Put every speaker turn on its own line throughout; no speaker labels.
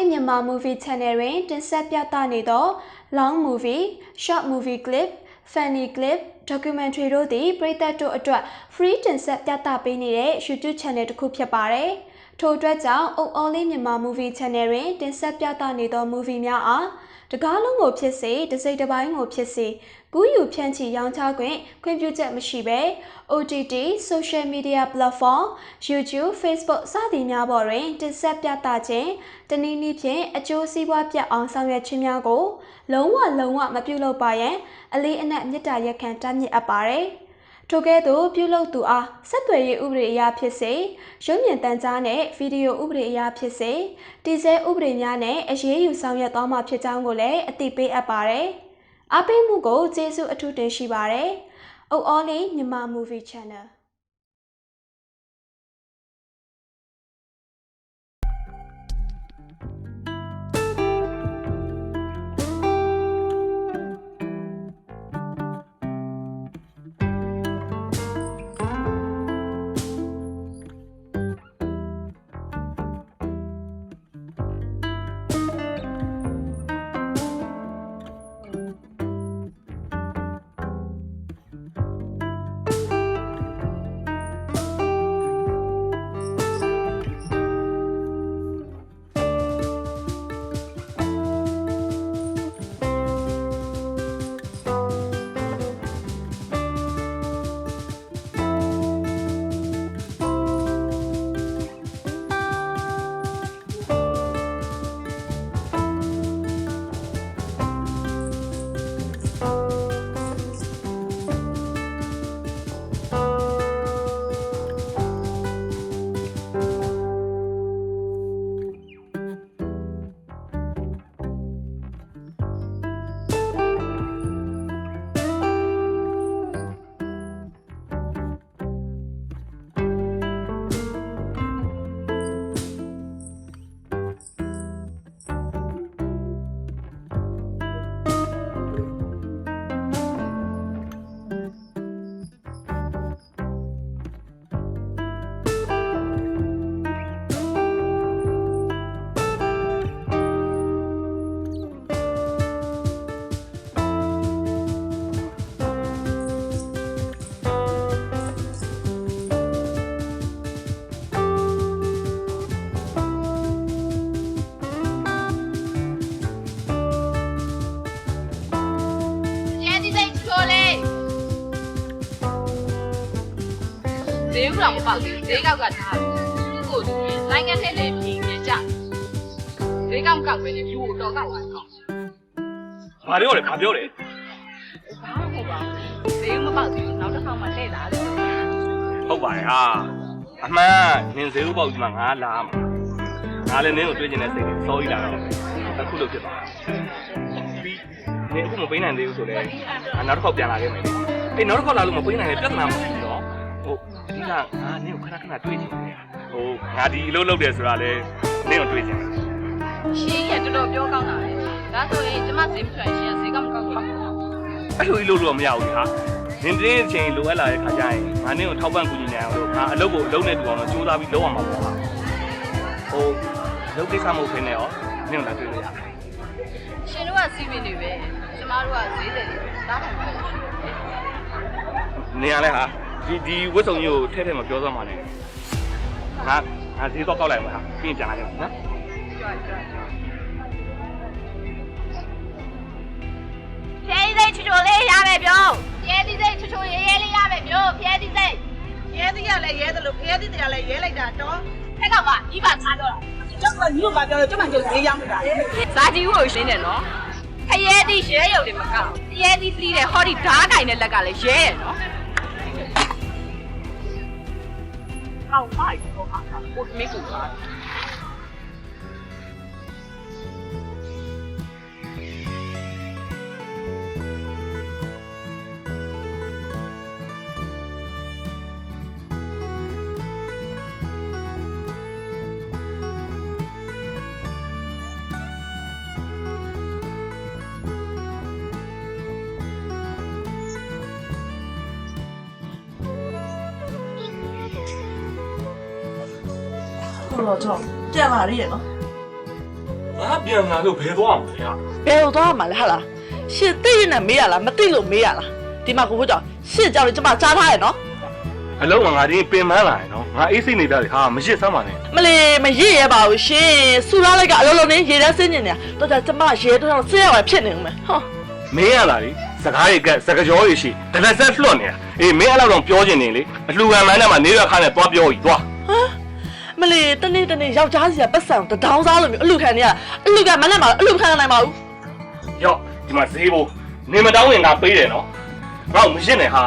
Only Myanmar Movie Channel တွင်တင်ဆက်ပြသနေသော Long Movie, Short Movie Clip, Funny Clip, Documentary တို့သည်ပရိသတ်တို့အတွက် free တင်ဆက်ပြသပေးနေတဲ့ YouTube Channel တစ်ခုဖြစ်ပါတယ်။ထို့အတွက်ကြောင့် Only Myanmar Movie Channel တွင်တင်ဆက်ပြသနေသော movie များအားတကားလုံးကိုဖြစ်စေတစ်စိတ်တစ်ပိုင်းကိုဖြစ်စေကူးယူဖြန့်ချီရောင်းချခွင့်ပြုချက်မရှိဘဲ OTT Social Media Platform YouTube Facebook စသည်များပေါ်တွင်တင်ဆက်ပြသခြင်းတနည်းနည်းဖြင့်အကျိုးစီးပွားပြအောင်ဆောင်ရွက်ခြင်းများကိုလုံးဝမပြုလုပ်ပါရန်အလေးအနက်မေတ္တာရပ်ခံတားမြစ်အပ်ပါတယ်။ထို့ကဲ့သို့ပြုလုပ်သူအားဆက်သွယ်ရေးဥပဒေအရဖြစ်စေရုပ်မြင်သံကြားနဲ့ဗီဒီယိုဥပဒေအရဖြစ်စေတည်ဆဲဥပဒေများနဲ့အရေးယူဆောင်ရွက်သွားမှာဖြစ်ကြောင်းကိုလည်းအသိပေးအပ်ပါတယ်။အားပေးမှုကိုကျေးဇူးအထူးတင်ရှိပါတယ်။ Only Myanmar Movie Channel
ဈေးဥတော်မပေါက်သေးဘူးဈေးကောက်ကထားတယ်သူ့ကိုနိုင်ငံထဲလေပြင်ပြကြဈေးကောက်ကောက်ပဲလေယူတော့ကောက်သွားကောက်
ဘာပြောလဲဘာပြောလဲ
ဘာမှမဟုတ်ပါဘူးဈေးမပေါက်သေးဘူးနောက်တစ်ခါမှလှည့်လာတယ်
ဟုတ်ပါရဲ့ဟာအမှန်နင်ဈေးဥပေါက်ကြီးမှာငါလာမှာငါလည်းနင်းကိုတွေ့ကျင်တဲ့စိတ်တွေစောကြီးလာတော့အခုလို့ဖြစ်သွားပြီးနင်အခုမပေးနိုင်သေးဘူးဆိုတော့နောက်တစ်ခေါက်ပြန်လာခဲ့မယ်အေးနောက်တစ်ခေါက်လာလို့မပေးနိုင်ရင်ပြဿနာမရှိဘူးနော်ဟုတ်အဓိကငါနင်းကိုခဏတွေ့ချင်တယ်ဟိုငါဒီအလုပ်လုပ်တယ်ဆိုတာလေနင်းကိုတွေ့ချင်တယ်
ရှင်းရတော်တော်ပြောကောင်းတာလေဒါဆိုရင်ကျမဈေးမထွက်ရှင်းဈေးကောက်မကောက်ဘူး
အဲ့လိုလုပ်လို့မရဘူးဟာနင်တင်းအချိန်လိုအပ်လာတဲ့ခါကျရင်ငါနင်းကိုထောက်ပံ့ကူညီနိုင်အောင်လို့ငါအလုပ်ကိုအလုပ်နဲ့တူအောင်တော့စူးစမ်းပြီးလုပ်အောင်ပါပေါ့ဟာဟိုလုပ်ကိစ္စမဟုတ်ခင်းနဲ့ရောနင်းကိုလာတွေ့လို့ရတယ်
ရှင်တို့ကစီးမင်းတွေပဲကျမတို့ကဈေးတယ်တားတယ်ပဲ
နေရလဲဟာဒီဝတ်စုံကြီးကိုထဲမပြောစမ်းပါနဲ့ငါဈေးတော့ကောက်လိုက်မှာဟာပြီးရင်ပြန်လာခဲ့နော်
ဖျဲသီးစိတ်ချိုချိုလေးရမယ်ပြောဖျဲသီးစိတ်ချိုချိုရဲရဲလေးရမယ်ပြောဖျဲသီးစိတ်
ရဲသီးကလည်းရဲတယ်လို့ဖျဲသီးတွေကလည်းရဲလိုက်တာတော့
ခက်ကပါဒီပါထားတော့
ကျောက်ကညီတို့ကပြောတော့ကျမကျုပ်ဈေးရောက်နေတာ
ဇာကြီးကိုရှင်းတယ်နော်ဖျဲသီးရဲရုံတွေမကောက်ဖျဲသီးစီးတယ်ဟောဒီဓားကင်တဲ့လက်ကလည်းရဲရနော်ဟောက်မိုက်တော့ဟာကိုမေကူပါ
တော်တော်ကြောက်ကြက်ပါရည်နော်
ငါပြန်လာလို့ဘယ်သွားမှာလဲဟာ
ဘယ်လိုသွားမှာလဲဟာလားရှစ်သိရင်နဲ့မေးရလားမသိလို့မေးရလားဒီမှာကိုဖို့ကြောင့်ရှစ်ကြောင့်လေကျမကြားထားရနော်
အလုံးကငါဒီပင်မလာရနော်ငါအေးစိတ်နေပြတယ်ဟာမရစ်စမ်းပါနဲ့
မလေးမရစ်ရပါဘူးရှင်ဆူလာလိုက်ကအလုံးလုံးနဲ့ရေထဲဆင်းနေတယ်တော့ကျမရေတော့ဆင်းရမှာဖြစ်နေဦးမယ်ဟော
မင်းရလာလေစကားတွေကစကားကြောတွေရှိတလက်ဆက်လွှတ်နေတာအေးမင်းအဲ့လောက်တော့ပြောချင်နေလေအလှူခံမန်းနဲ့မှနေရခါနဲ့သွားပြောကြီးသွား
ဟမ်မလေးတနေ့ယောက်ျားစီကပတ်စံတဒေါင်းစားလို့မျိုးအလူခံနေရအလူကမနဲ့မှာအလူခံနိုင်ပါဘူး
ရော့ဒီမှာဈေးဖို့နေမတောင်းရင်ငါပေးတယ်နော်ငါ့ကိုမရစ်နဲ့ဟာ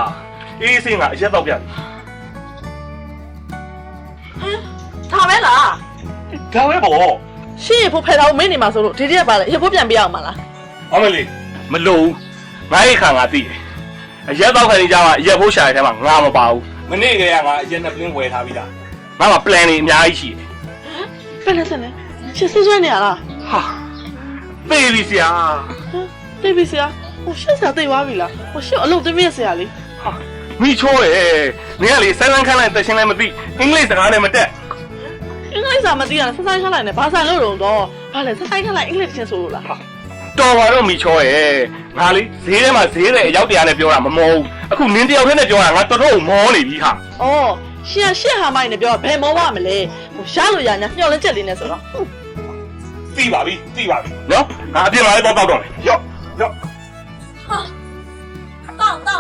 အေးစိတ်ကအရက်တော့ပြတယ်
ထားမဲလား
ဒါပဲပေါ့
ရှင်းရဖို့ဖယ်တော့မင်းနေမှာဆိုလို့ဒီတရက်ပါလေရဖို့ပြန်ပေးအောင်မလား
အမလေးမလို့ငါ့ခါငါသိတယ်အရက်တော့ခံနေကြမှာအရက်ဖို့ရှာတဲ့ထဲမှာငါမပါဘူးမနေ့ကတည်းကငါအရက်နှစ်ပလင်းဝယ်ထားပြီးသားငါမှာ plan တွေအများကြီးရှိတယ်
ဘယ်နဲ့စနေရှင်းဆွဲနေရလား
ဟာသိပြီဆရာ
သိပြီဆရာဟိုရှင်းဆရာသိသွားပြီလားဟိုရှင်းအလုပ်သမီးဆရာလေး
ဟာမိချိုးတယ်နင်ကလေဆိုင်းလန်းခန်းလိုက်တက်ရှင်းလည်းမသိအင်္ဂလိပ်စကားလည်းမတက်
အင်္ဂလိပ်စာမသိရနဲ့ဆက်ဆိုင်ခလိုက်နဲ့ဘာဆိုင်လို့တော့ဘာလဲဆက်ဆိုင်ခလိုက်အင်္ဂလိပ်ချင်းဆိုလို့လား
တော်ပါတော့မိချိုးရဲ့ငါလေဈေးထဲမှာဈေးတဲ့အရောက်တရားနဲ့ပြောတာမမောဘူးအခုနင်းတယောက်တည်းနဲ့ပြောတာငါတော်တော်မောနေပြီဟာ
အော်ရှင်းဟာမိုင်းနဲ့ပြောဘယ်မောမမလဲဟိုရှားလို့ရညာညှော်လင်းချက်လေးနဲ့ဆိုတော့
သိပါပြီနော်ငါအပြင်မှာလည်းတော့မယ်ရော့
တောက်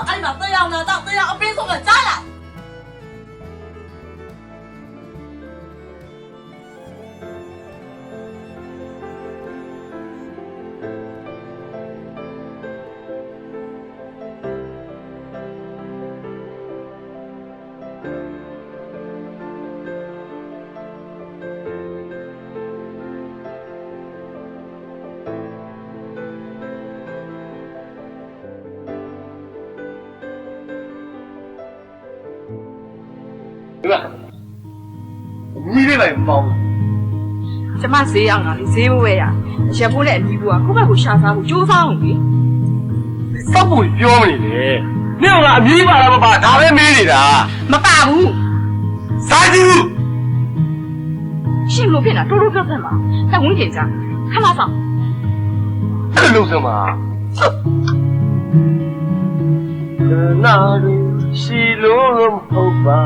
အဲ့မှာတရားနာတောက်တရားအပင်းဆုံးကကြားလား
ဒီကမီးလေးလိုက်ပေါင်း
ကျမဈေးရောက်တာလေဈေးမဝဲရရက်ဖို့နဲ့အနီးဘူးကကိုယ့်ဘက်ကိုရှာစားဖို့ကြိုးစားအောင်လေ
စောက်ဖို့ပြောမနေနဲ့နင့်ကအမြည်ပါလားမပါဒါပဲမေးနေတာ
မပါဘူး
စားကြည့်
ရှင်လို့ဖြစ်နေတာတိုးတိုးပြောပြမှာတက်ဝင်းကျင်ကြခလာဆောင်
အဲ့လိုစမှာနာရီရှိလို့မဟုတ်ပါ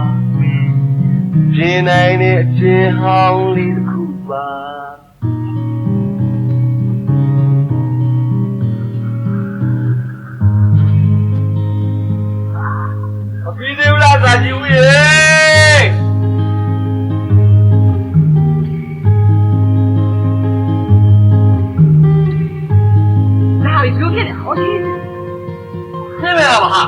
ပြင်းနိုင်တဲ့အချင်းဟောင်းလေးတစ်ခုပါအပြီးသေးလားစာကြည့်ဦးရေ
ဒါရီပြောဖြစ်နေဟောဒီ
သိမလားမဟာ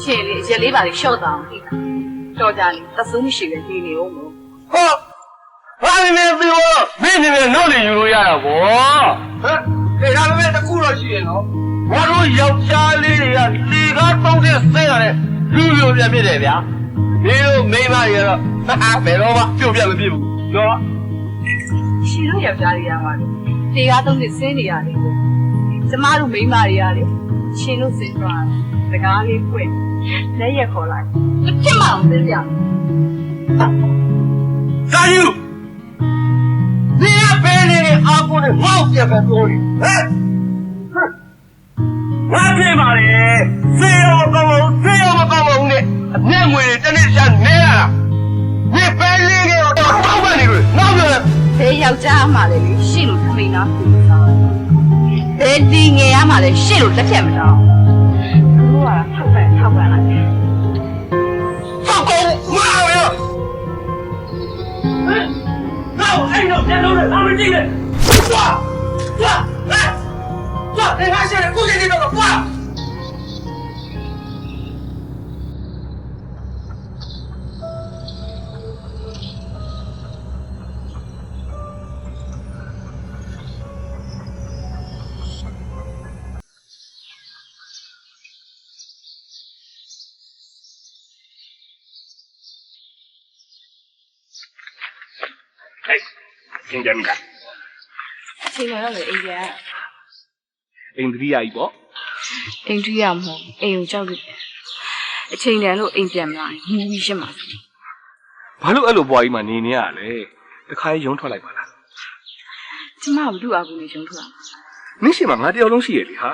ရှင်လေရက်လေးပါလေရှော့တာအောင်သိတာတော်ကြလေတဆူးမရှိပဲနေနေအောင်မို့
ဟောဘာနေနေပြီးတော့မင်းနေနေနှုတ်နေယူလို့ရတာဗောဟမ်ဒါပေမဲ့တခုတော့ရှိရနော်ဘာလို့ယောက်ျားလေးတွေကလေကားတောင်းတဲ့ဆဲရတယ်လူလိုပြန်ဖြစ်တယ်ဗျာဒီလိုမိန်းမတွေကတော့ဟာဘယ်တော့မှပြုတ်ပြမဖြစ်ဘူးနော်
ရှင်တို့ယောက်ျားတွေရမှာလေတေကားသုံးနေစင်းနေရတယ်ကျမတို့မိန်းမတွေရတယ်ရှင်တို့စင်းသွားစကားလေးပွင့်လက်ရက်ခေါ်လိုက်ဖြစ်မအောင်သိကြ
စာယူဒီအပေးနေအာကိုနဲ့မောက်ပြပဲပြောနေဟမ်ငါပြေးပါလေစေရောမကောင်းဘူးနဲ့အမျက်ငွေတွေတနေ့ရှာနေရတာဒီပဲလေးကတော့တောက်ပါနေလို့နောက်ပြန်
ဘယ်ယောက်ျားမှလည်းရှင့်လို့ထမိန်နာပူစားဘယ်ဒီငယ်ရမှလည်းရှင့်လို့လက်ဖြတ်မတော့သူတို့ကထောက်ပံ့လိုက်တယ်
ဆောက်ကုန်မာရောနောက်အဲ့တော့ပြန်လို့လာမကြည့်နဲ့သွားဒီမှာရှင်းကိုကြည့်နေတော့သွား သင်ကြမိလား
ချိန်ရတော့လေအိမ်ပြန်
အိန္ဒြိယကြီးပေါ့
အိမ်တူရမဟုတ်အိမ်ကိုကြောက်လို့ အချိန်တန်လို့အိမ်ပြန်မလာရင်မူပြီးရှင်းပါစေ
ဘာလို့အဲ့လိုဘွားကြီးမှနေနေရလဲတခါရုံထွက်လိုက်ပါလား
ကျမကဘူးအကူနေရုံထွက်လာ
နင်းရှိမှငါတယောက်လုံးရှိရလေဟာ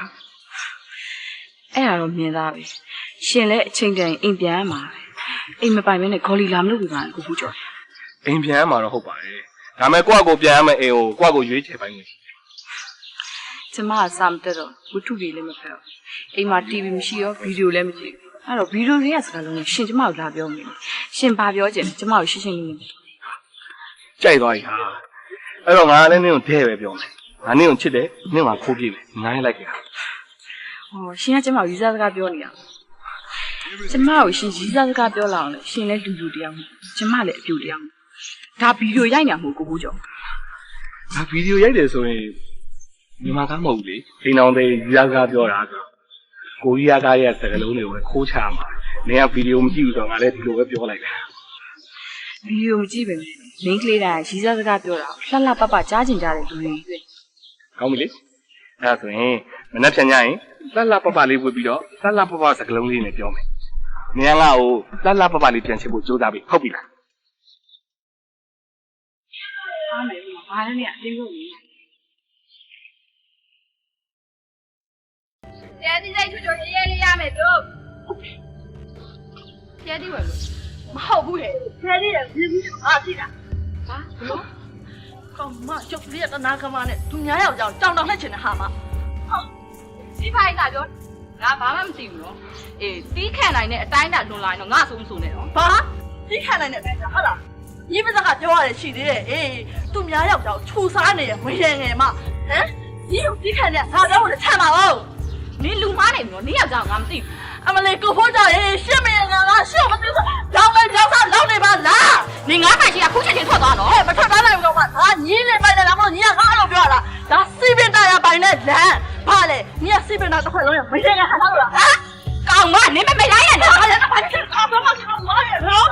အဲ့ဒါတော့မြင်သားပဲရှင်လည်းအချိန်တန်အိမ်ပြန်ရမှာအိမ်မပိုင်မနဲ့ဂေါ်လီလာမလို့ပြပါကိုဘူးကျော်
အိမ်ပြန်ရမှာတော့ဟုတ်ပါတယ်ဒါမဲ့ကိုယ့်အကိုပြန်ရမယ်အိမ်ကိုကိုယ့်အကိုရွေးချယ်ပိုင်းနေ
ကျမကစာမတက်တော့ဝတ္ထုတွေလည်းမဖတ်ဘူးအိမ်မှာ TV မရှိရောဗီဒီယိုလည်းမကြည့်ဘူးအဲ့တော့ဗီဒီယိုတွေကစကားလုံးနဲ့ရှင်ကျမကိုလာပြောမယ်ရှင်ဘာပြောချင်လဲကျမကိုရှင်းရှင်းလင်းလင်း
ကြိုက်သွားပြီဟာအဲ့တော့ငါလည်းနင်းကိုထဲပဲပြောမယ်ငါနင်းကိုချစ်တယ်နင်းကခိုးပြေးမယ်ငါလည်းလိုက်ခဲ့တာ
ဟောရှင်ကကျမကိုရီးစားစကားပြောနေတာကျမကိုရှင်ရီးစားစကားပြောလာအောင်လေရှင်လည်းလူတယောက်ကျမလည်းအပြူတယောက်ဒါဗီဒီယိုရိုက်နေမှာကိုဘူးကျော်
ငါဗီဒီယိုရိုက်တယ်ဆိုရင်မြန်မာကားမဟုတ်ဘူးလေအိမ်အောင်တွေရီးစားကားပြောတာဆိုကိုရီးယားကားရဲ့စကားလုံးတွေကိုပဲခိုးချမှာနင်းကဗီဒီယိုမကြည့်ဘူးဆိုတော့ငါလည်းဒီလိုပဲပြောလိုက်တယ်
ဗီဒီယိုမကြည့်ပဲမင်းကလေးတိုင်းရီးစားစကားပြောတာလှလှပပကြားကျင်ကြတဲ့လူတွေကြီးပဲ
ကောင်းပြီလေအဲ့ဒါဆိုရင်မနေ့ဖြန်ညရင်လှလှပပလေးဝတ်ပြီးတော့လှလှပပစကားလုံးလေးနဲ့ပြောမယ်နင်းကငါ့ကိုလှလှပပလေးပြန်ချစ်ဖို့ကြိုးစားပြီဟုတ်ပြီလား
အားမယ်ဘာလဲเนี่ยအတင်းလို့နေ
တဲဒီလိုက်ချွတ်ချွတ်ရေးလေးရမယ်တို့တဲဒီဝယ်လို့မဟုတ်ဘူးဟဲ့တဲဒီရပြင်းပြီးအားသိတာ
ဟာဘလို့ကောင်မကျုပ်လေးကတနာကမနဲ့သူများယောက်ျားကြောင်တောင်လှက်ချင်တဲ့ဟာမ
ဒီဖိုင်ကပြောငါဘာမှမသိဘူးနော်အေးတီးခံနိုင်တဲ့အတိုင်းတာလွန်လာရင်တော့ငါဆိုမဆိုနဲ့နော်
ဘာသိခံနိုင်တဲ့အတိုင်းဟုတ်လားညီမစကပြောရတယ်ရှိသေးတယ်အေးသူများယောက်ျားခြူစားနေရဝင်းရငယ်မဟမ်ဒီကိုသိခံတဲ့ငါတော့လည်းချမ်းပါဦး
နင်လူမားနေပြီနော်နင်ယောက်ျားငါမသိဘူး
အမလေးကိုဖိုးကြရေးရှင်းမရငါရှင်းမသိဘူးကြောင်လိုက်ကြောင်စားလောက်နေပါလား
နင်ငါးပိုင်ရှိကခုချက်ချင်းထွက်သွားနော်
ဟဲ့မထွက်သားနိုင်ဘူးတော့မဟာညီးနေပိုင်တယ်လားမဟုတ်ညီကငါအဲ့လိုပြောတာဒါစီပင်တာရပိုင်တဲ့လမ်းဘာလဲညီကစီပင်တာတစ်ခွက်လုံးရမင်းငါဟာလို့လားဟမ်
ကောင်မနင်မမေးလိုက်ရနဲ့
ဘာလဲဘာလဲအော်ဘာမှမလုပ်ရတော့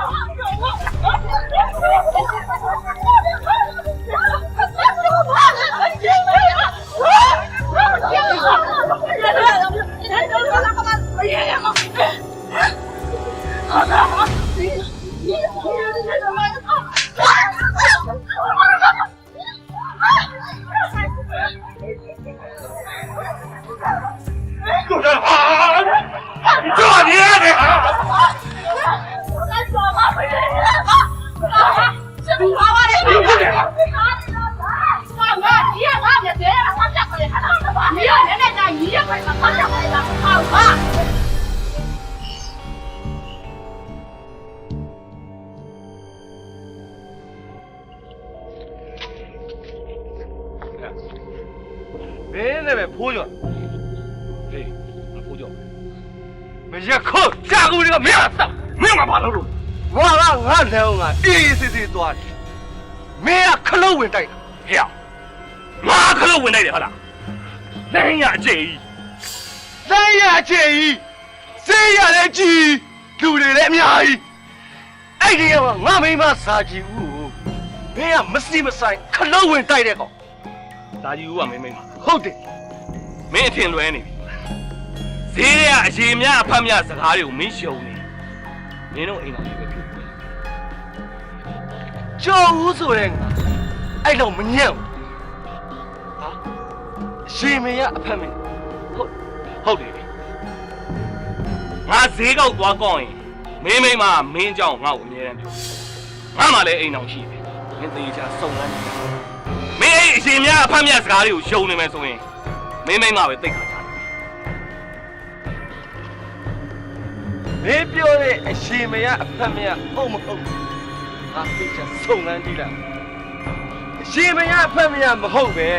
မင်းလည်းပဲဖိုးကြော်ဟေးမဖိုးကြော်မရခုတ်ကြာကူတွေကမင်းအဆောက်မင်းကဘာလုပ်လို့ငါလည်းငါအေးစစ်စစ်သွားတယ်မင်းကခလုတ်ဝင်တိုက်တာဟဲ့ငါခလုတ်ဝင်တိုက်တယ်ဟုတ်လားတိုင်းရအကျကြီးတိုင်းရအကျကြီးစေးရလည်းကြီးလူတွေလည်းအများကြီးအဲ့ဒီကငါမိမစာကြည့်ဦးမင်းကမစီမဆိုင်ခလုတ်ဝင်တိုက်တဲ့ကောင်စာကြည့်ဦးကမင်းမိမဟုတ်တယ်မင်းအထင်လွဲနေပြီဈေးရအရေများအဖတ်များစကားတွေကိုမင်းရှုံနေမင်းတို့အိမ်တော်လေးပဲဖြစ်တယ်ကြော်ဦးဆိုတဲ့ငါအဲ့တော့မညံ့ဘူးဟာအရေမရအဖတ်မင်းဟုတ်တယ်ငါဈေးကောက်သွားကောင်းရင်မင်းမိမမင်းเจ้าငါ့ကိုအမြဲတမ်းပြောငါမှလည်းအိမ်တော်ရှိတယ်မင်းသေးချာစုံလန်းနေမင်းအဲ့အရှင်များအဖတ်များစကားတွေကိုရှုံနေမယ်ဆိုရင်မင်းမိမပဲသိခါကြတယ်မင်းပြောတဲ့အရှင်မရအဖတ်များဟုတ်မဟုတ်ငါသိချာစုံလန်းကြည့်လိုက်အရှင်မရအဖတ်များမဟုတ်ပဲ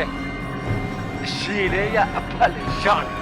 အရှင်လေးရအဖတ်လေးရတယ်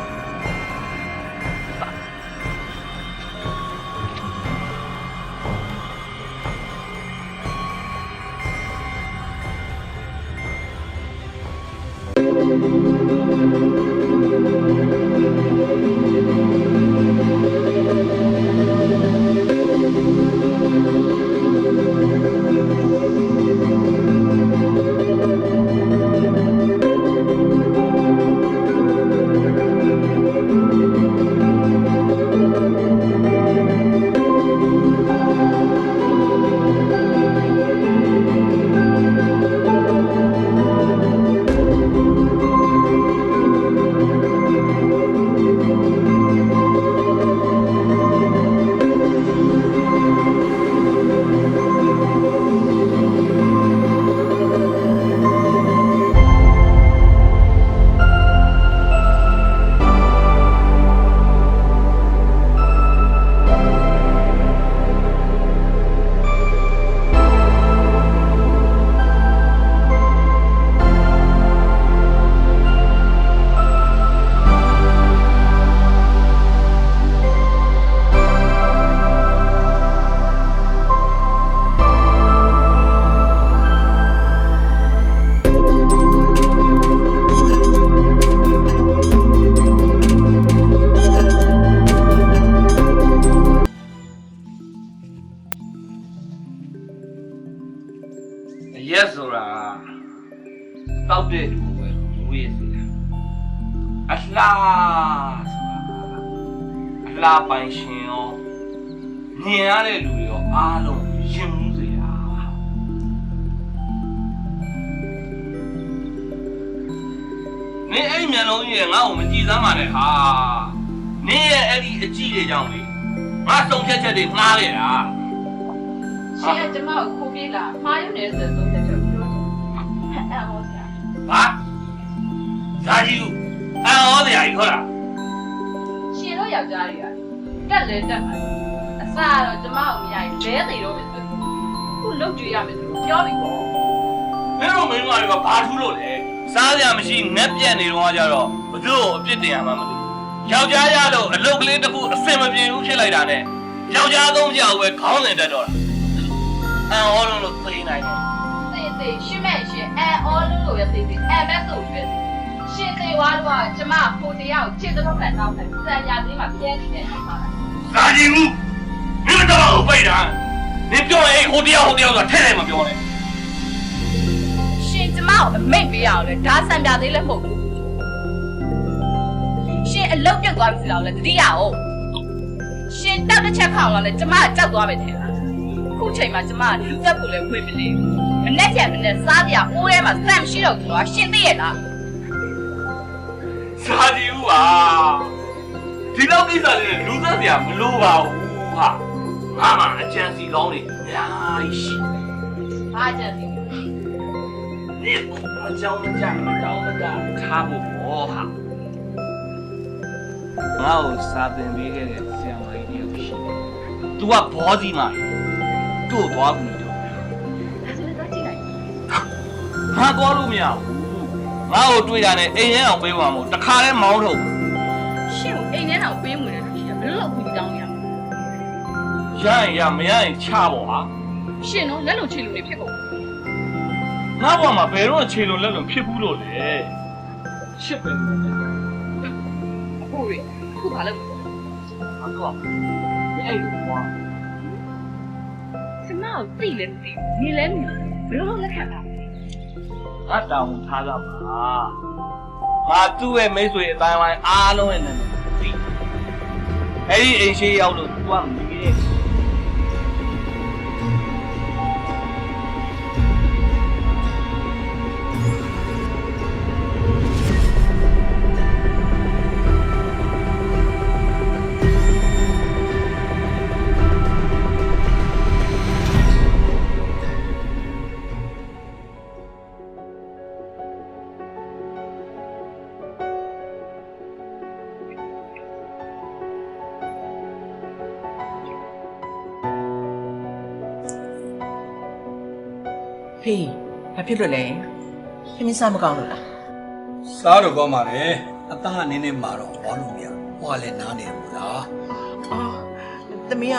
ရက်ဆိုတာတောက်တဲ့လူပဲလူရဲ့စီအလားဆိုတာအလားပိုင်ရှင်ရောမြင်ရတဲ့လူတွေရောအားလုံးရင်မှုစေတာနင်းအဲ့မျက်လုံးကြီးကငါ့ကိုမကြည့်စမ်းပါနဲ့ဟာနင်းရဲ့အဲ့ဒီအကြည့်တွေကြောင့်လေငါဆုံးဖြတ်ချက်တွေမှားခဲ့တာ
ရှင်ကကျမကိုခိုးပြေးလာမှားရုံနဲ့ဆိုဆုံးဖြတ်ချက်ပြောတယ်အဲ့ဟောဆရာ
ဟာဇာကြီးအော်ဆရာကြီးခေါ်တာ
ရှင်တို့ယောက်ျားတွေကတက်လဲတက်မှာအစားတော့ကျမကိုမရရင်လဲသေးတော့မယ်ဆိုခုလုတ်ကြွေရမယ်ဆိုပြောပြီပေါ့
မင်းတို့မင်းတို့ကဘာထူးလို့လဲစားစရာမရှိငက်ပြက်နေတော့ကြတော့ဘသူ့ကိုအပြစ်တင်ရမှာမသိယောက်ျားရလို့အလုတ်ကလေးတစ်ခုအစင်မပြေဘူးဖြစ်လိုက်တာနဲ့ယောက်ျားသုံးကြောက်ပဲခေါင်းစဉ်တက်တော့တာအော်လို့သိနိုင်တယ်
သိရှင်းမဲ့ရှင်အော်လို့ပဲသိမက်ဆိုရွေးရှင်သေးွားတော့ကျမကိုတရားကိုချစ်တော့မှတော့ဆန်ရသေးမှပြဲနေတယ်ဆိုပါလား
ဇာကြီးဘူးမင်းတော့ပိတ်တာနင်ပြောရင်ဟိုတရားဆိုတာထဲထဲမပြောနဲ့
ရှင်ကျမကိုအမိတ်ပေးရအောင်လေဒါဆန်ပြသေးလည်းမဟုတ်ဘူးရှင်အလုတ်ပြုတ်သွားပြီဆိုတော့လေတတိယအောင်ရှင်တောက်တစ်ချက်ခေါအောင်လဲကျမကကြောက်သွားမယ်ထင်လားခုချိန်မှာကျမကလူသက်ကိုလည်းဝင်မနေဘူးမနဲ့ချက်မနဲ့စားပြအိုးထဲမှာစမ်းမရှိတော့ဘူးကွာရှင်သိရဲ့လား
ဇာကြီးဦးပါဒီလောက်ကိစ္စလေးလူသက်ပြမလိုပါဘူးဟာငါမှအချမ်းစီကောင်းနေအများကြီးရှိ
ဘာချမ်းစီ
你我教我家差不多哈。我有三分米个想法一定要去。都话包子嘛，都多少米多？他过路没有？我有对他呢，一年要背完么？他卡在毛头。
是，一年要背么的？不老会当呀。
人呀，没人吃不啊？
是喏，那种吃路的屁股。
ငါ့ဘောမှာဘယ်တော့ခြေလုံးလက်လုံးဖြစ်ဘူးလို့လေရှစ်ပဲ
အခုရေအခုဘာလုပ်
လဲငါတော့ဒီအဲ့လိုကွာ
ကျမကိုသိလည်းမသိနေလည်းမဘယ်လိုလက်ခံတာ
ငါတောင်းထားတာပါငါသူ့ရဲ့မိတ်ဆွေအတိုင်းဝိုင်းအားလုံးရဲ့နာမည်သိအဲ့ဒီအိမ်ရှိရောက်လို့သူကမမြင်
ဖေးဘာဖြစ်လို့လဲခင်းစားမကောင်းလို့လား
စားတော့ကောင်းပါလေအတန်းကနေနေမှာတော့ဘာလို့မရဟွာလဲနားနေဘူးလား
အော်သမီးက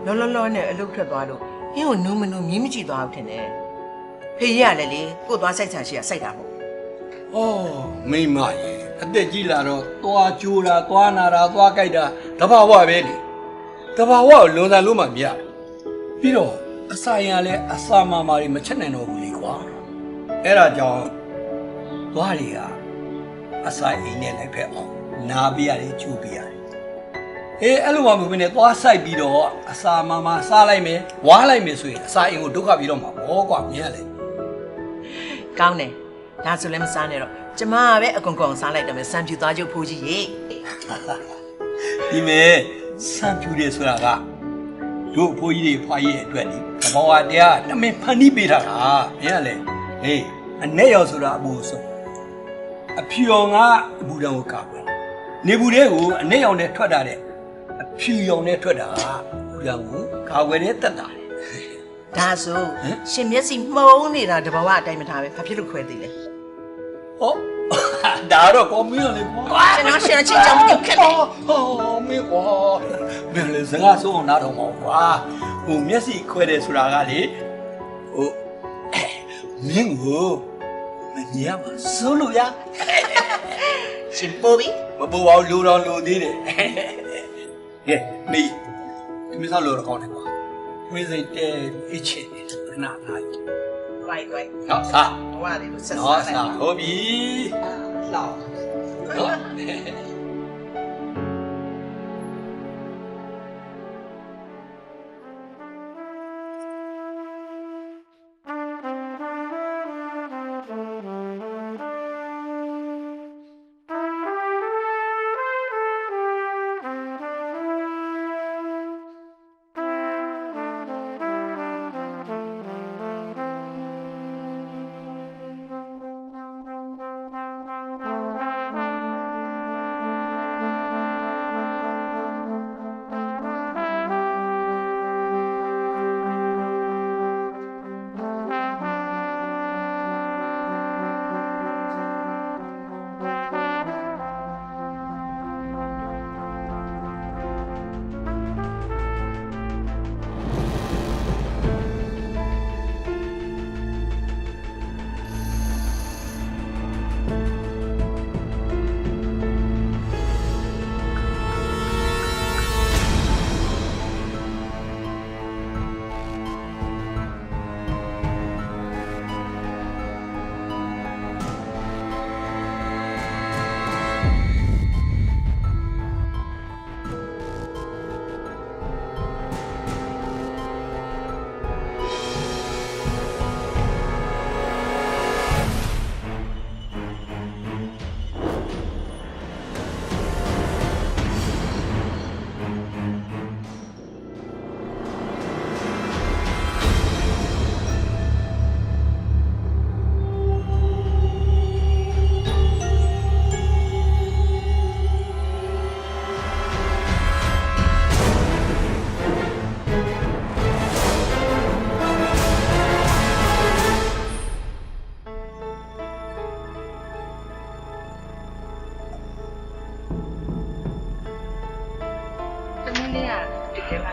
လောလောလောနဲ့အလုပ်ထွက်သွားလို့ဟင်းကိုနုံမနုံမြင်းမကြည့်သွားဘူးထင်တယ်ဖေးရလည်းလေကို့သွားစိုက်ချာရှိရစိုက်တာပေါ့
အော်မိမရေအသက်ကြီးလာတော့သွားကြိုးတာသွားနာတာသွားကြိုက်တာတဘာဝပဲလေတဘာဝကိုလွန်ဆန်လို့မှမရပြီးတော့အစာရင်ကလည်းအစာမာမာတွေမချက်နိုင်တော့ဘူးလေကွာအဲ့ဒါကြောင့်သွားတွေကအစာအိမ်နဲ့လိုက်ဖက်အောင်နာပြရတယ်ချူပြရတယ်အေးအဲ့လိုမှမဟုတ်ဘဲနဲ့သွားဆိုင်ပြီးတော့အစာမာမာစားလိုက်မယ်ဝါးလိုက်မယ်ဆိုရင်အစာအိမ်ကိုဒုက္ခပြီးတော့မှာဘောကွာမြင်ရလေ
ကောင်းတယ်ဒါဆိုလည်းမစားနဲ့တော့ကျမကပဲအကုန်ကုန်စားလိုက်တယ်မယ်စံပြူသွားချုပ်ဖိုးကြီးရေ
ဒီမဲ့စံပြူတယ်ဆိုတာကတို့အဖိုးကြီးတွေဖွားကြီးအတွက်လေသဘောဝတရားတမင်ဖန်တီးပေးတာဟာမြင်ရလေဟေးအနဲ့ရောဆိုတာအပူဆုံးအဖြူရောင်ကအပူတံကိုကာကွယ်နေဘူးတဲ့ကိုအနဲ့ရောင်နဲ့ထွက်တာတဲ့အဖြူရောင်နဲ့ထွက်တာအပူတံကိုကာကွယ်တဲ့တက်တာလေ
ဒါဆိုရှင်မျက်စိမှုံးနေတာတဘာဝအတိုင်းမထားပဲဘာဖြစ်လို့ခွဲသေးလဲ
ဟောဒါတော့ကောင်းပြီလေကွာ
ကျွန်တော်ရှင်ချင်းကြောင်ပြုတ်ခက်တယ်
ဟောမင်းကွာမင်းလည်းစကားဆုံးအောင်နားထောင်ပါကွာဟိုမျက်စိခွဲတယ်ဆိုတာကလေဟိုမင်းကိုမညံမှာစိုးလို့ရ
ရှင်ပိုးပြီ
မပိုးပါဘူးလူတော်လူသေးတယ်ကဲမေးဒီမစားလို့တော့ကောင်းတယ်ကွာဝင်းစိတ်တဲအချစ်နေခဏထားယူ
对，
好，စား
我哋都食
ဟော
晒
စား
啦。
ဟုတ်ပြီလောက်နော်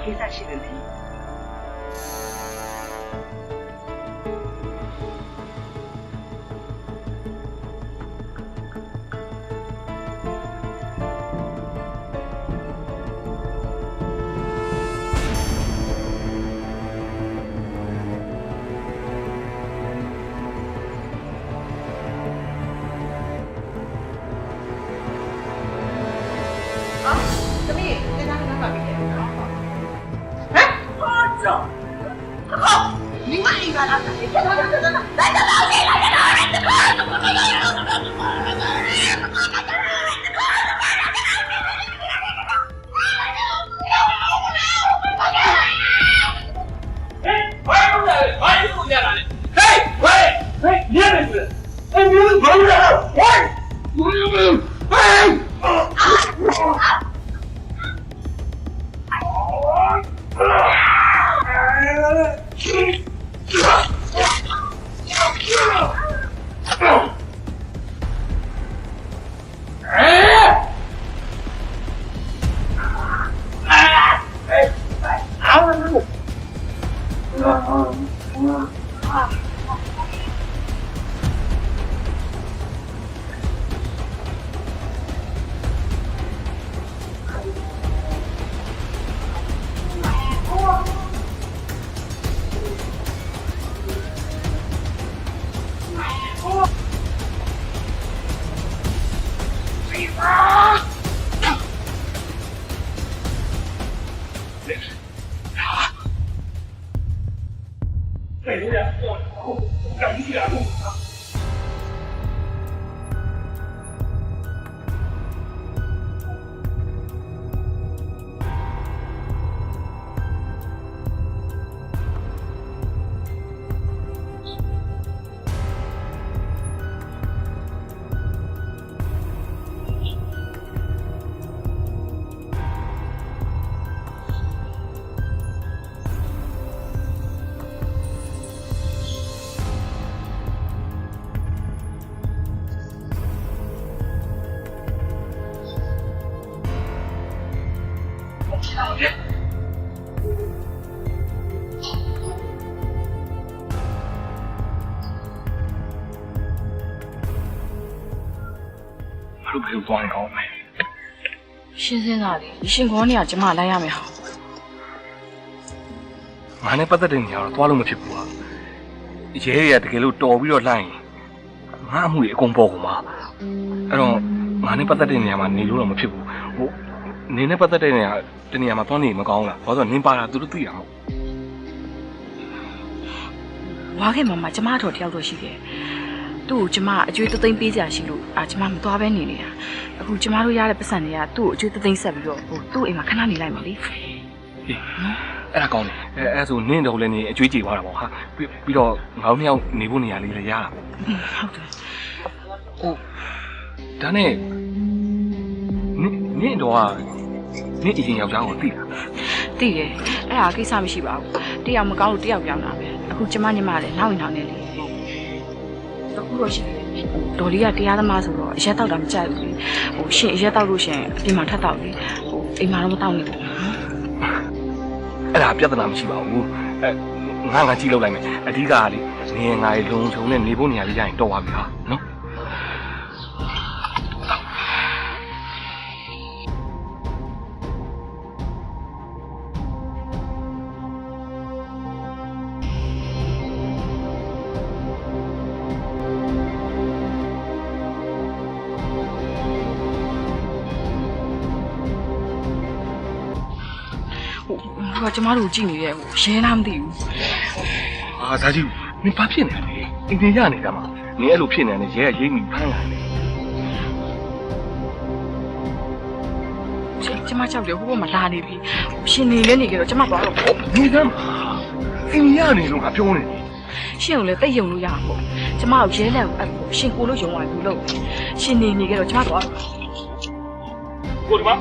ကိစ္စရှိတယ်လေ
ဘယ်လိုသွားရင်ကောင်းမလဲ
ရှင်းစင်းသားလေးရှင်ခေါင်းနေကကျမလိုက်ရမယ်ဟာ
ငါနဲ့ပတ်သက်တဲ့နေရာတော့သွားလို့မဖြစ်ဘူးဟာ ရဲရတကယ်လို့တော်ပြီးတော့လိုက်ငါအမှုတွေအကုန်ပေါ်ကုန်ပါအဲ့တော့ငါနဲ့ပတ်သက်တဲ့နေရာမှာနေလို့တော့မဖြစ်ဘူးဟိုနေနဲ့ပတ်သက်တဲ့နေရာတနေရာမှာသွားနေမကောင်းလားဘာလို့နင်းပါတာသူတို့သိရအောင်
ဝါခဲ့မှာကျမတော်တယောက်တော့ရှိတယ်သူ့ကိုကျမအကျွေးသိမ့်ပေးစရာရှိလို့ကျမမသွားဘဲနေနေတာအခုကျမတို့ရတဲ့ပတ်စံတွေကသူ့ကိုအကျွေးသိမ့်ဆက်ပြီးတော့ဟိုသူ့အိမ်မှာခဏနေလိုက်ပါလေဟေး
အဲ့ဒါကောင်းတယ်အဲ့ဆိုနင်းတော့လည်းနေအကျွေးကြေသွားတာပေါ့ဟာပြီးတော့ငါတို့နှစ်ယောက်နေဖို့နေရာလေးလည်းရတာပေါ့
ဟုတ်တယ်
ဟိုဒါနဲ့နင်းတော့နင်းအရင်ယောက်ျားကိုသိတာ
သိတယ်အဲ့ဒါကိစ္စမရှိပါဘူးတယောက်မကောင်းလို့တယောက်ပြောင်းတာပဲအခုကျမညီမလည်းနောက်နေလေအခုတော့ရှိတယ်ဒေါ်လေးကတရားသမားဆိုတော့အရက်တောက်တာမကြိုက်ဘူးဟိုရှင်အရက်တောက်လို့ရှင်အပြင်မှာထပ်တောက်လေဟိုအိမ်မှာတော့မတောက်နေဘူး
အဲ့ဒါပြဿနာမရှိပါဘူးငါကြည့်လောက်လိုက်မယ်အဓိကကလေနေငါရေလုံချုံနဲ့နေဖို့နေရာလေးကြရင်တော်သွားပြီဟာနော်
ဟိုကျမတို့ကြည့်နေရဲ့ဟိုရဲလားမသိဘူး
အာဒါကြီးမင်းဘာဖြစ်နေလဲအင်းတင်ရနေတာမှာနင်းအဲ့လိုဖြစ်နေတယ်ရဲရိပ်မိဖမ်းလာတယ်
ကျမကြောက်တယ်ဟိုဘက်မှာလာနေပြီရှင်နေလဲနေကြတော့ကျမသွားတော့
နေစမ်းအင်းရနေလို့ငါပြောနေတယ်
ရှင်ကိုလည်းတိတ်ယုံလို့ရမှာပေါ့ကျမကိုရဲလက်ကိုအပ်ဖို့ရှင်ကိုလို့ယုံသွားပြီလို့ရှင်နေကြတော့ကျမသွားတော့
ကိုဒီမှာ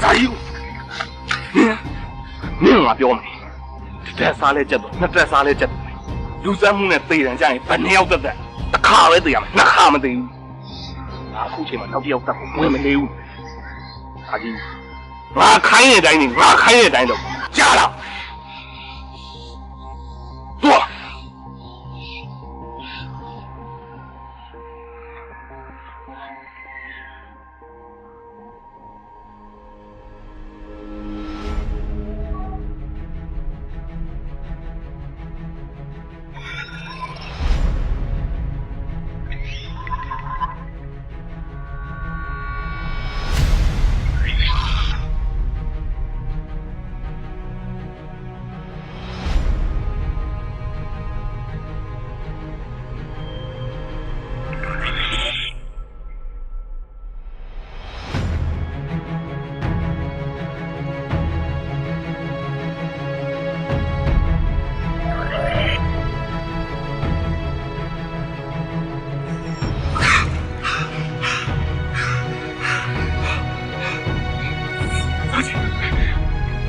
စာယူနင်းငါပြောမယ်တက်စားလဲချက်တော့နှစ်တက်စားလဲချက်လူစမ်းမှုနဲ့သေတယ်ကြာရင်ဘယ်နှစ်ယောက်တက်တစ်ခါပဲသေရမယ်နှစ်ခါမသေဘူးငါအခုချိန်မှာနောက်တစ်ယောက်တက်ကိုဝင်မနေဘူးအာကြီးငါခိုင်းတဲ့အတိုင်းငါခိုင်းတဲ့အတိုင်းတော့ကြားလားသွား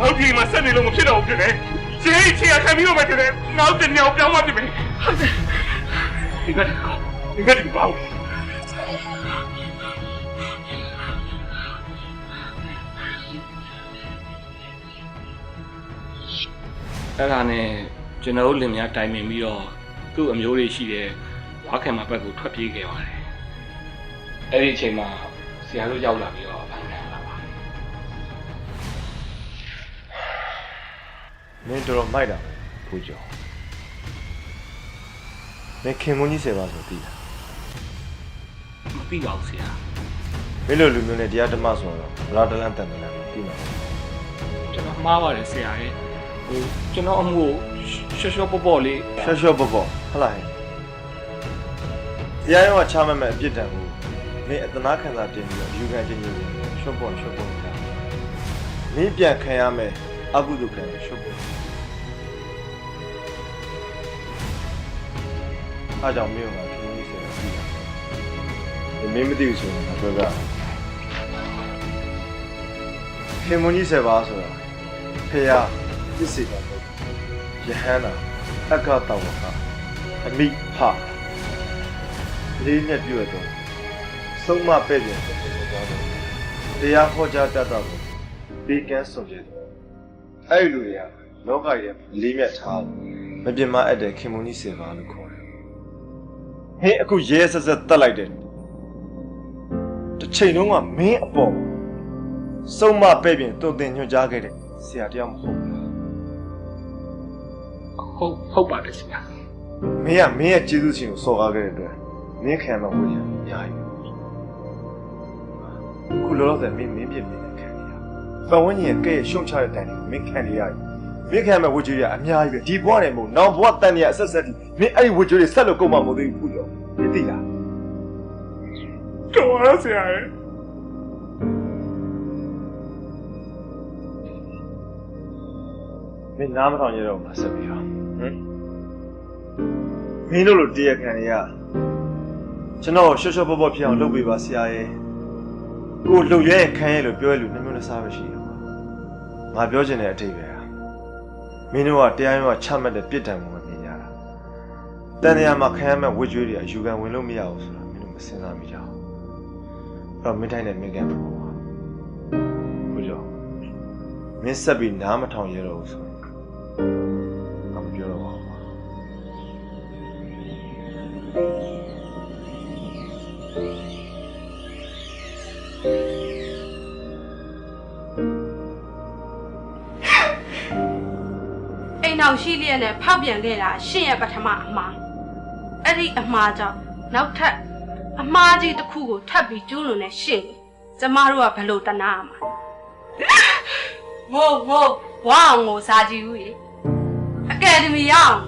ဟုတ်ပြီမဆက်နေလို့မဖြစ်တော့ဘူးတဲ့။ကျေးချေခံပြီးတော့မှတဲ့။နောက်တစ်နေ့ပြောင်းမှဖြစ်မယ်။ဟုတ်တယ်။ဒီကဒီပေါ့။အဲ့ဒါနဲ့ကျွန်တော်တို့လင်မယားတိုင်ပင်ပြီးတော့သူ့အမျိုးတွေရှိတယ်။ဝါခင်မှာဘက်ကိုထွက်ပြေးခဲ့ပါတယ်။အဲ့ဒီအချိန်မှာဆရာတို့ရောက်လာပြီးတော့
မင်းတော်မိုက်တာဖိုးကျော်မင်းခင်မွန်းကြီးစေပါဆိုသိလား
မသိပါဘူးဆရာ
မင်းတို့လူမျိုးနဲ့တရားဓမ္မဆိုတော့ဘလားတလန့်တန်တယ်လားသိမှာ
ကျွန်တော်မှားပါတယ်ဆရာရဲ့ဟိုကျွန်တော်အမှုကိုရှော့ပေါ့ပေါ့လေး
ရှော့ပေါ့ပေါ့ဟုတ်လားတရားရုံးကချမှတ်မဲ့အပြစ်ဒဏ်ကိုမင်းအသနာခံစားတင်ပြီးတော့ယူခံခြင်းမျိုးရှော့ပေါ့ထားမင်းပြန်ခံရမယ်အကုသိုလ်ခံရှုပ်ပေါ်အားကြောင့်မင်းကခင်မကြီးဆရာပြီးတာမင်းမသိဘူးဆိုရင်ငါပြောပြခင်မကြီးဆရာပါဆိုတာဖေယားပစ္စည်းတော်ယဟန္တာအက္ခတော်ကအမိဖလေးနဲ့ပြည့်တော့ဆုံးမပဲ့ပြန်တရားဟောကြားတတ်တာကိုဘေးကန်းဆုံးတယ်အဲ့လူတွေကလောကရဲ့လေးမြတ်ထားမပြင်းမအပ်တဲ့ခင်မုန်ကြီးစေပါလို့ခေါ်တယ်ဟင်းအခုရဲဆက်ဆက်တက်လိုက်တယ်တစ်ချိန်လုံးကမင်းအပေါ် စုံမပဲ့ပြင်တုံတင်ညွှန်ကြားခဲ့တဲ့ဆရာတယောက်မဟုတ်ဘူး
ဟုတ်ပါတယ်ဆရာ
မင်းကမင်းရဲ့ကျေးဇူးရှင်ကိုစော်ကားခဲ့တဲ့အတွက်မင်းခံရမှာဝေးရအများကြီးခုလောလောဆယ်မင်းပြင်းနေခံနေရပတ်ဝန်းကျင်ရဲ့ကဲ့ရဲ့ရှုံချတဲ့တန်တွေကိုမင်းခံနေရတယ်မင်းခံမဲ့ဝေးကြရအများကြီးပဲဒီဘဝနဲ့မဟုတ်နောက်ဘဝတန်နေရအဆက်ဆက်ဒီမင်းအဲ့ဒီဝေးကြတွေဆက်လို့ကုန်မှာမဟုတ်သေးဘူးခုရောမင်းသိလားတော်ရဆရာရဲ့မင်းနားမထောင်ရတော့မှာဆက်ပြီးတော့ဟင်မင်းတို့လိုတရားခံရကျွန်တော်ရှော့ရှော့ပေါ့ပေါ့ဖြစ်အောင်လုပ်ပေးပါဆရာရဲ့ကိုလှုပ်ရဲခံရဲလို့ပြောရလို့နှမျိုးနှစားပဲရှိတယ်ငါပြောချင်တဲ့အတိတ်ပဲမင်းတို့ကတရားရုံးကချမှတ်တဲ့ပြစ်ဒဏ်ကိုမမြင်ကြတာတန်တရားမှာခံရမဲ့ဝှကြွေးတွေအယူခံဝင်လို့မရဘူးဆိုတာမင်းတို့မစဉ်းစားမိကြဘူးအဲ့တော့မင်းတိုင်းနဲ့မင်းကန်ဖို့ပါကိုကျော်မင်းဆက်ပြီးနားမထောင်ရတော့ဘူးဆိုငါမပြောတော့ပါဘူး
အိမ်နောက်ရှိလျက်နဲ့ဖောက်ပြန်ခဲ့တာရှင့်ရဲ့ပထမအမှားအဲ့ဒီအမှားကြောင့်နောက်ထပ်အမှားကြီးတစ်ခုကိုထပ်ပြီးကျူးလွန်နေရှင့်ကျမတို့ကဘယ်လိုတနာမှာဝိုးဝအောင်ကိုစားကြည့်ဦးရေအကယ်ဒမီရအောင်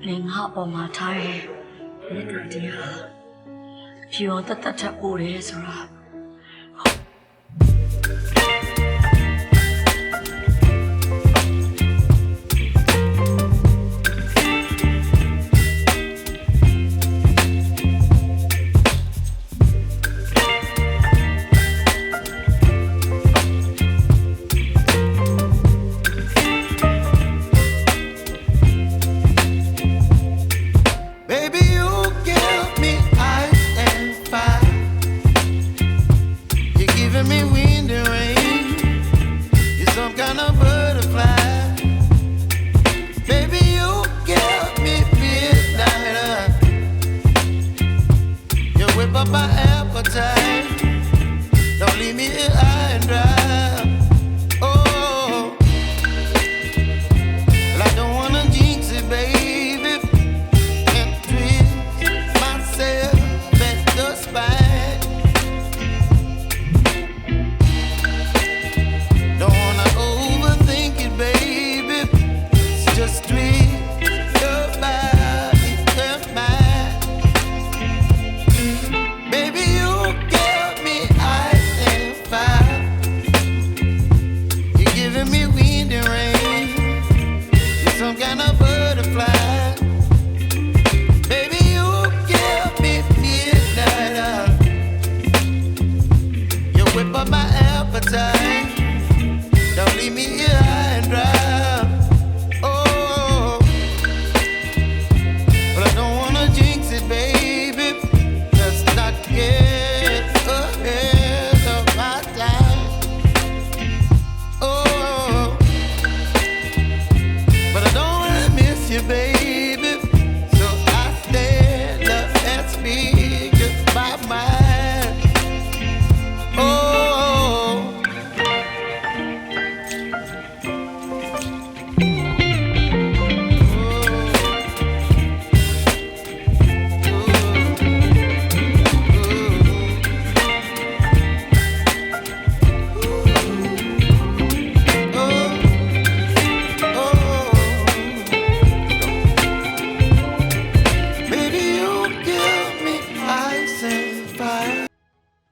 လင်ငါအပေါ်မှာထားတယ် ဖြူအောင်တတ်တတ်ထပ်ပို့တယ်ဆိုတာ
Baby, you give me ice and fire. You're giving me wind and rain. You're some kind of butterfly. Baby, you give me midnight. You whip up my appetite. Don't leave me here high and dry. Oh, well, I don't wanna jinx it, baby. Don't wanna overthink it, baby. It's just tweak your body and mine. Baby, you give me ice and fire. You're giving me wind and rain. You're some kind of butterfly. Baby, you give me midnight. You whip up my appetite. Don't leave me here high and dry. Oh, but I don't wanna jinx it, baby. Let's not get ahead of my time. Oh, but I don't wanna miss you, baby.